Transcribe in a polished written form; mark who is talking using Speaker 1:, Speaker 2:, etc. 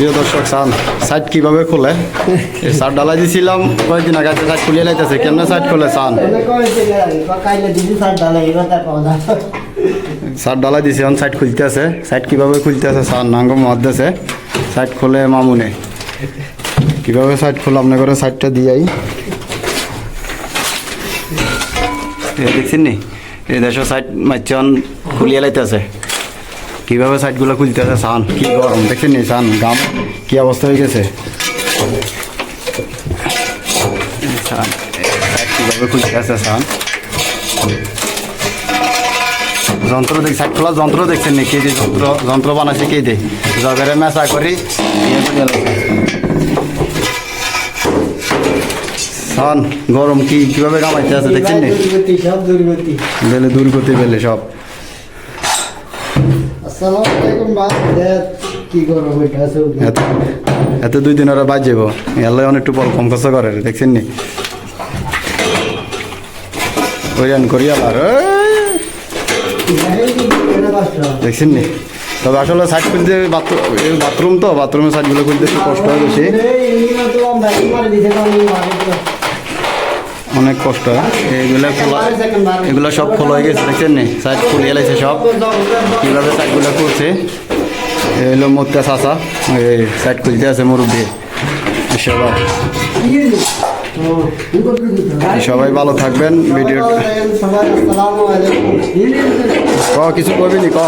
Speaker 1: প্রিয় দর্শক সান সাইট কিভাবে খোলে এই সার ডালাই দিছিলাম কয়েকদিন আগে সাইট খুলিয়ে লাইতেছে কেমনে সাইট খোলে সান সার ডালাই দিছি এখন সাইট খুলতে আছে সাইট কিভাবে খুলতে আছে সান নাঙ্গ মধ্যে সাইট খোলে মামুনে কিভাবে সাইট খোলে আপনার করে সাইটটা দিয়াই দেখছেন নি এই দেশের সাইট মাইচন খুলিয়ে লাইতেছে কিভাবে সাইটগুলো খুলতে আছে সান কি গরম দেখছেন নি সান গাম কি অবস্থা হয়ে গেছে সান কিভাবে খুলতে আছে সান যন্ত্র দেখ সাইট খোলা যন্ত্র দেখছেন নি কে যে যন্ত্র বানাচ্ছে কে দে জগের মেশা করি সান গরম কি কিভাবে কামাইতে আছে দেখছেন নি বেলে দুর্গতি বেলে সব এত 2 দিন ওরা বাজ যাবো এলে অনেকটু বল কম খরচা করে দেখছেন নি ওইরান করি আবার দেখছেন নি তবে আসলে সাইড খুলতে বাথরুম তো বাথরুমের সাইডগুলো খুলতে একটু কষ্ট হয় বেশি অনেক কষ্ট এইগুলো খোলা এগুলো সব খোলা হয়ে গেছে দেখছেন নি সাইড খুলিয়ে লাইছে সব কীভাবে সাইডগুলো খুলছে এই হলো মোত্তা চাষা এই সাইড খুলতে আছে মুরব্বী সবাই ভালো থাকবেন ভিডিও কিছু করবি নি ক